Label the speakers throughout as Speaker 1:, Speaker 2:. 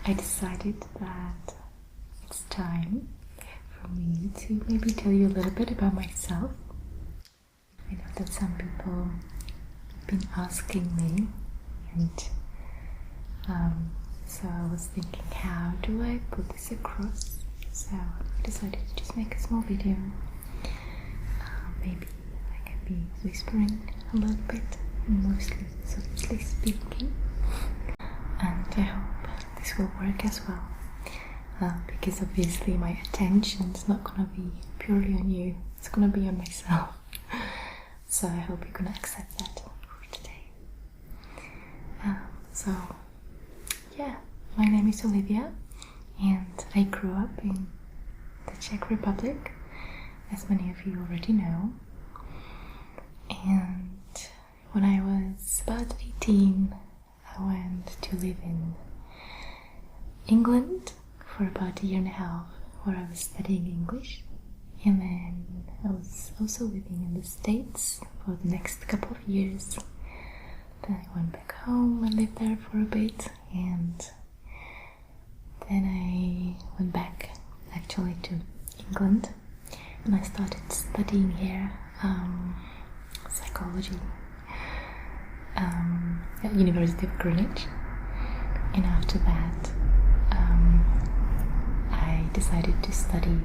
Speaker 1: I decided that it's time for me to maybe tell you a little bit about myself. I know that some people have been asking me, and so I was thinking, how do I put this across? So I decided to just make a small video. Maybe I can be whispering a little bit, mostly softly speaking, and I hope this will work as well, because obviously my attention's not gonna be purely on you, it's gonna be on myself. So I hope you're gonna accept that for today. So yeah, my name is Olivia, and I grew up in the Czech Republic, as many of you already know. And when I was about 18, I went to live in England for about a year and a half, where I was studying English. And then I was also living in the States for the next couple of years. Then I went back home and lived there for a bit, and then I went back actually to England, and I started studying here psychology at University of Greenwich. And after that I decided to study,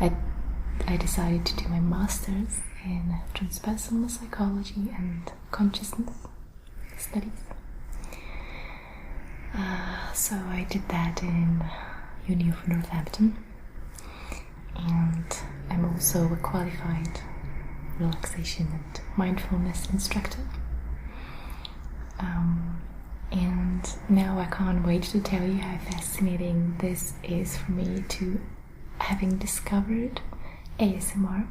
Speaker 1: I decided to do my master's in transpersonal psychology and consciousness studies. So I did that in Uni of Northampton, and I'm also a qualified relaxation and mindfulness instructor. And now I can't wait to tell you how fascinating this is for me, to having discovered ASMR.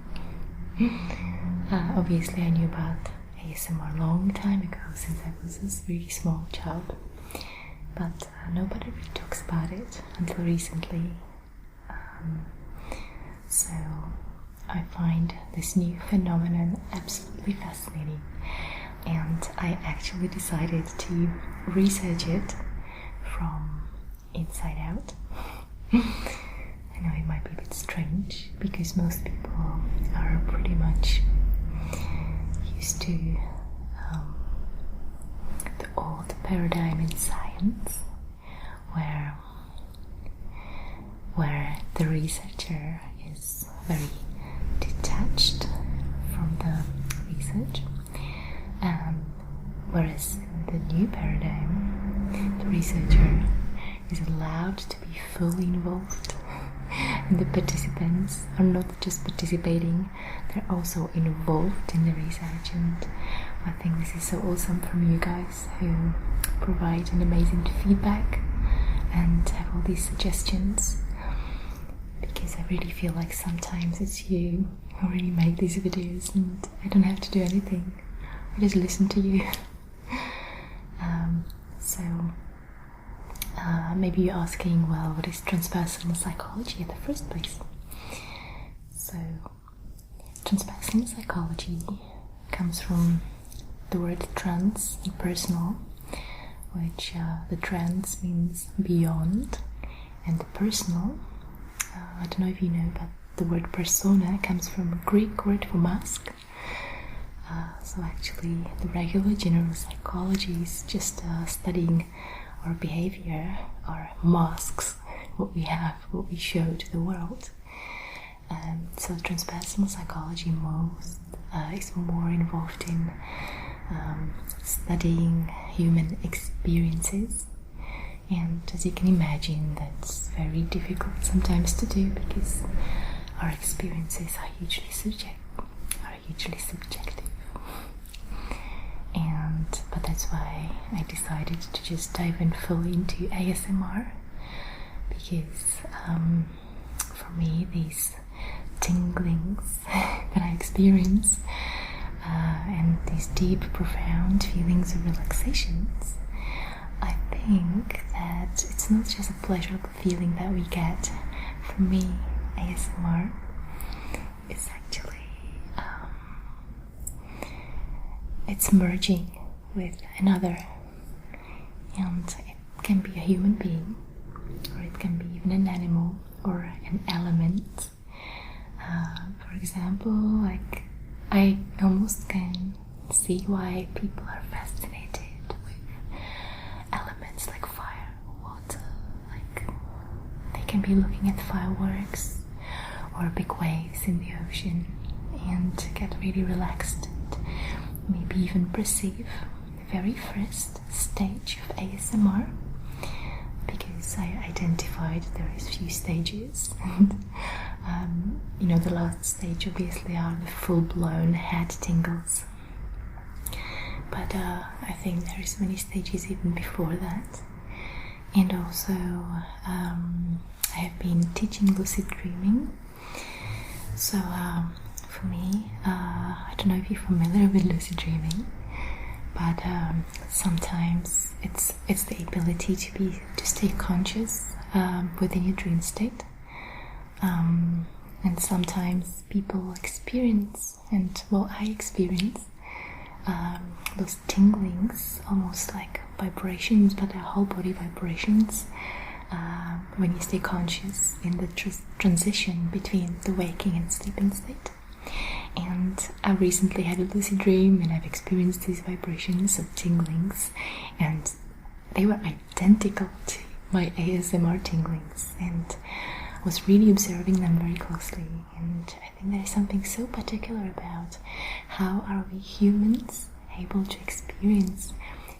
Speaker 1: Obviously I knew about ASMR a long time ago, since I was a really small child, but nobody really talks about it until recently. So I find this new phenomenon absolutely fascinating, and I actually decided to research it from inside out. I know it might be a bit strange, because most people are pretty much used to the old paradigm in science, where the researcher is very detached from the research, whereas in the new paradigm, the researcher is allowed to be fully involved, and the participants are not just participating, they're also involved in the research. And I think this is so awesome from you guys who provide an amazing feedback and have all these suggestions, because I really feel like sometimes it's you who really make these videos and I don't have to do anything, I just listen to you. Maybe you're asking, well, what is transpersonal psychology in the first place? So transpersonal psychology comes from the word trans and personal, which the trans means beyond, and the personal, I don't know if you know, but the word persona comes from a Greek word for mask. So actually the regular general psychology is just studying our behavior, our masks, what we have, what we show to the world. So transpersonal psychology is more involved in studying human experiences, and as you can imagine, that's very difficult sometimes to do, because our experiences are hugely subjective. But that's why I decided to just dive in fully into ASMR, because for me these tinglings that I experience and these deep, profound feelings of relaxations, I think that it's not just a pleasurable feeling that we get. For me, ASMR is actually it's merging with another, and it can be a human being, even an animal or an element. For example, like I almost can see why people are fascinated with elements like fire, water. Like they can be looking at fireworks or big waves in the ocean and get really relaxed and maybe even perceive the very first stage of ASMR, because I identified there is few stages and the last stage obviously are the full-blown head tingles, but I think there is many stages even before that. And also I have been teaching lucid dreaming, so for me, I don't know if you're familiar with lucid dreaming, but sometimes it's the ability to stay conscious within your dream state, and sometimes people experience, and well, I experience those tinglings, almost like vibrations, but they're whole body vibrations, when you stay conscious in the transition between the waking and sleeping state. And I recently had a lucid dream and I've experienced these vibrations of tinglings, and they were identical to my ASMR tinglings, and I was really observing them very closely. And I think there is something so particular about how are we humans able to experience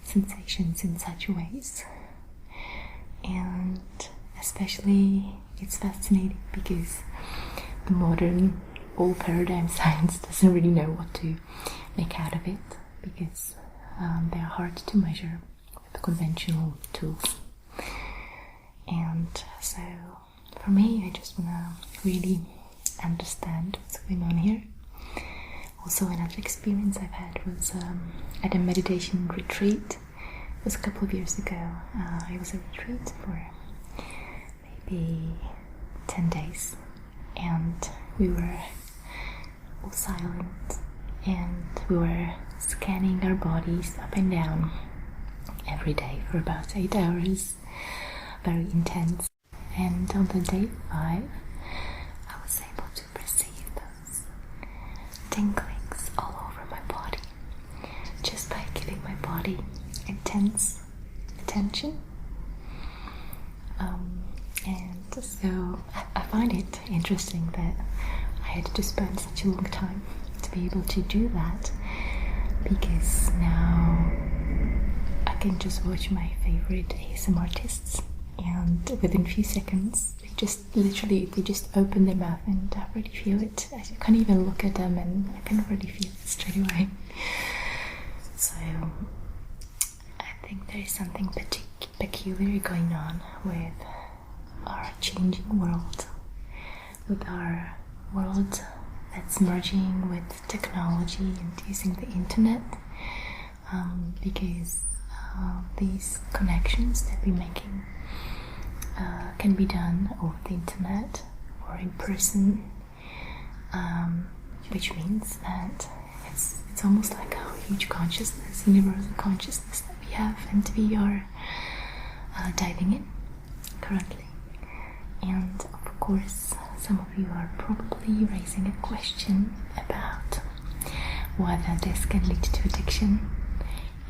Speaker 1: sensations in such ways. And especially it's fascinating because the modern old paradigm science doesn't really know what to make out of it, because they are hard to measure with conventional tools. And so for me, I just want to really understand what's going on here. Also, another experience I've had was at a meditation retreat. It was a couple of years ago. It was a retreat for maybe 10 days, and we were all silent, and we were scanning our bodies up and down every day for about 8 hours, very intense. And on the day 5, I was able to perceive those tinglings all over my body just by giving my body intense attention. And so I find it interesting that I had to spend such a long time to be able to do that, because now I can just watch my favorite ASMR artists, and within a few seconds they just open their mouth and I already feel it. I can't even look at them and I can already feel it straight away. So I think there is something peculiar going on with our changing world, with our world that's merging with technology and using the internet, because these connections that we're making can be done over the internet or in person, which means that it's almost like a huge consciousness, universal consciousness that we have and we are diving in currently. And of course, some of you are probably raising a question about whether this can lead to addiction,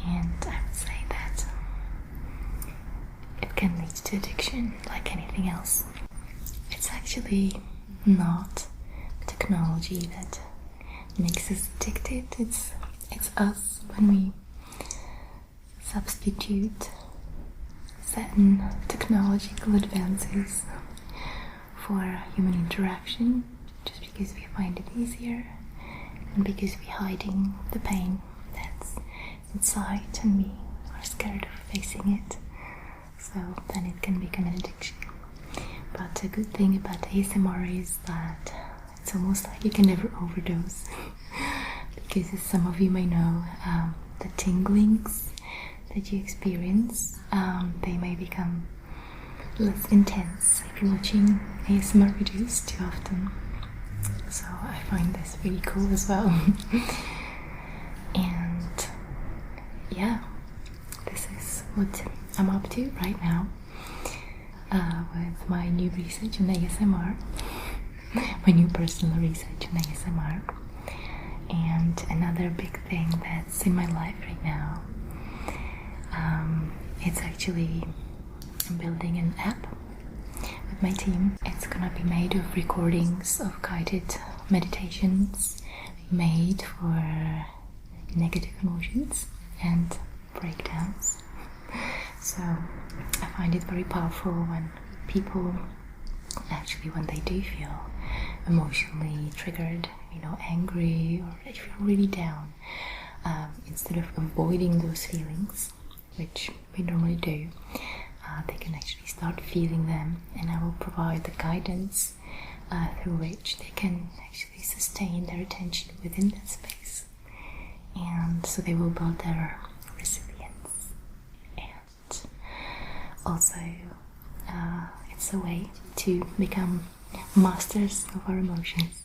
Speaker 1: and I would say that it can lead to addiction like anything else. It's actually not technology that makes us addicted, it's us when we substitute certain technological advances for human interaction just because we find it easier and because we're hiding the pain that's inside and we are scared of facing it. So then it can become an addiction. But a good thing about ASMR is that it's almost like you can never overdose because, as some of you may know, the tinglings that you experience, they may become less intense if you're watching ASMR videos too often. So I find this really cool as well. And yeah, this is what I'm up to right now, with with my new research on ASMR, my new personal research on ASMR. And another big thing that's in my life right now, it's actually I'm building an app with my team. It's gonna be made of recordings of guided meditations made for negative emotions and breakdowns. So I find it very powerful when people actually, when they do feel emotionally triggered, angry, or if you're really down, instead of avoiding those feelings, which we normally do, they can actually start feeling them, and I will provide the guidance through which they can actually sustain their attention within that space, and so they will build their resilience. And also it's a way to become masters of our emotions.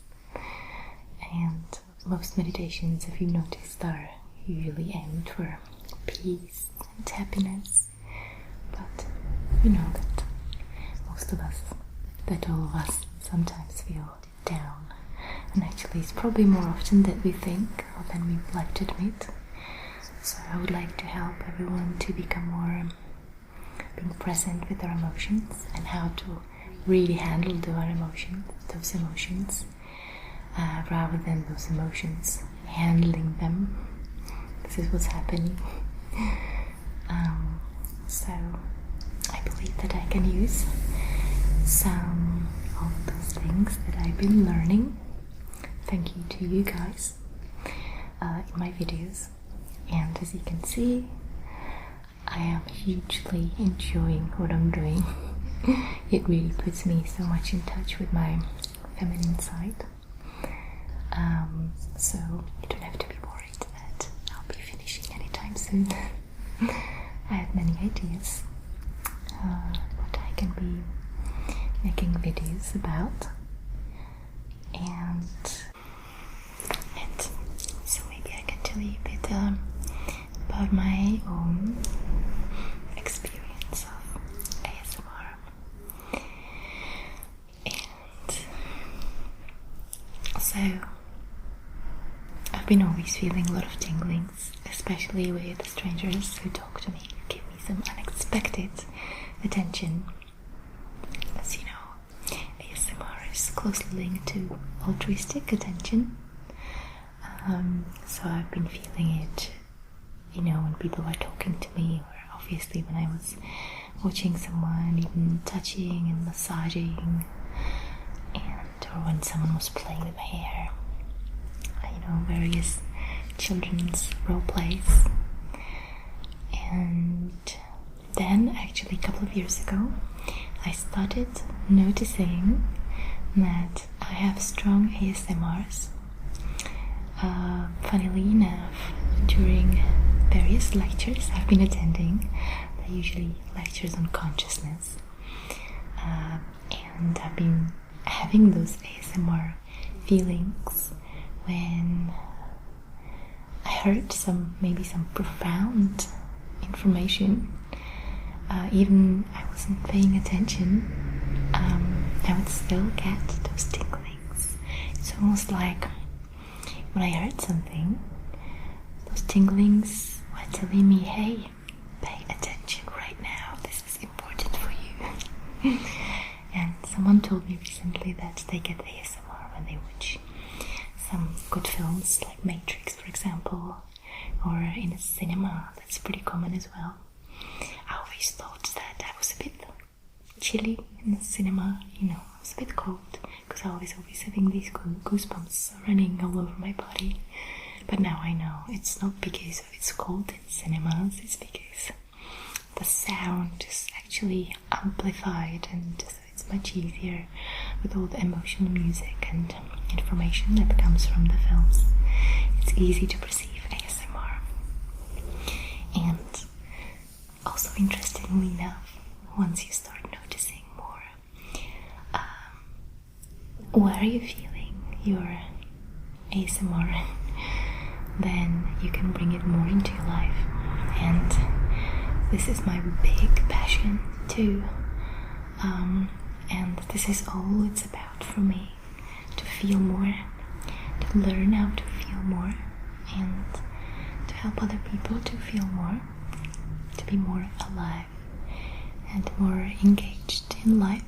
Speaker 1: And most meditations, if you noticed, are usually aimed for peace and happiness, but we know that most of us, that all of us sometimes feel down, and actually it's probably more often than we think or than we'd like to admit. So I would like to help everyone to become more being present with their emotions and how to really handle those emotions, rather than those emotions handling them. This is what's happening. So I believe that I can use some of those things that I've been learning, thank you to you guys, in my videos. And as you can see, I am hugely enjoying what I'm doing. It really puts me so much in touch with my feminine side. So you don't have to be worried that I'll be finishing anytime soon. I have many ideas what I can be making videos about, and so maybe I can tell you a bit about my own experience of ASMR. And so I've been always feeling a lot of tinglings, especially with strangers who talk to me, give me some unexpected attention. As you know, ASMR is closely linked to altruistic attention. So I've been feeling it, when people are talking to me, or obviously when I was watching someone, even touching and massaging, or when someone was playing with my hair, various children's role plays. And then, actually, a couple of years ago, I started noticing that I have strong ASMRs. Funnily enough, during various lectures I've been attending, they're usually lectures on consciousness, and I've been having those ASMR feelings when I heard maybe some profound information. Even I wasn't paying attention, I would still get those tinglings. It's almost like when I heard something, those tinglings were telling me, hey, pay attention right now, this is important for you. And someone told me recently that they get ASMR when they watch some good films like Matrix, for example, or in a cinema. That's pretty common as well. I always thought that I was a bit chilly in the cinema, I was a bit cold, because I was always having these goosebumps running all over my body. But now I know it's not because it's cold in cinemas, it's because the sound is actually amplified, and so it's much easier with all the emotional music and information that comes from the films. It's easy to perceive ASMR. And also, interestingly enough, once you start noticing more, where you're feeling your ASMR, then you can bring it more into your life. And this is my big passion to and this is all it's about for me, to feel more, to learn how to feel more, and to help other people to feel more, to be more alive and more engaged in life.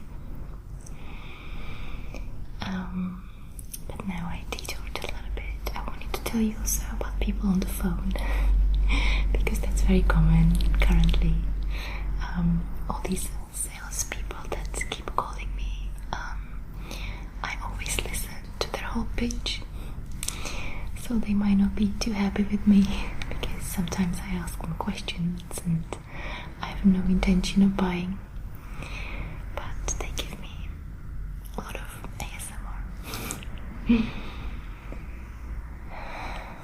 Speaker 1: But now I detoured a little bit. I wanted to tell you also about people on the phone because that's very common currently. All these salespeople that keep calling me, I always listen to their whole pitch, so they might not be too happy with me because sometimes I ask them questions and I have no intention of buying, but they give me a lot of ASMR.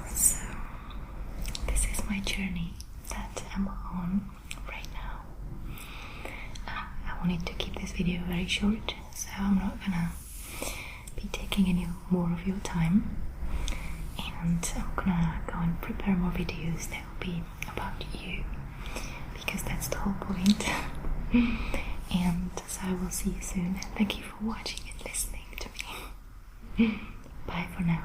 Speaker 1: So this is my journey that I'm on right now. I wanted to keep this video very short, so I'm not gonna be taking any more of your time, and I'm gonna go and prepare more videos that will be about you, because that's the whole point. And so I will see you soon, and thank you for watching and listening to me. Bye for now.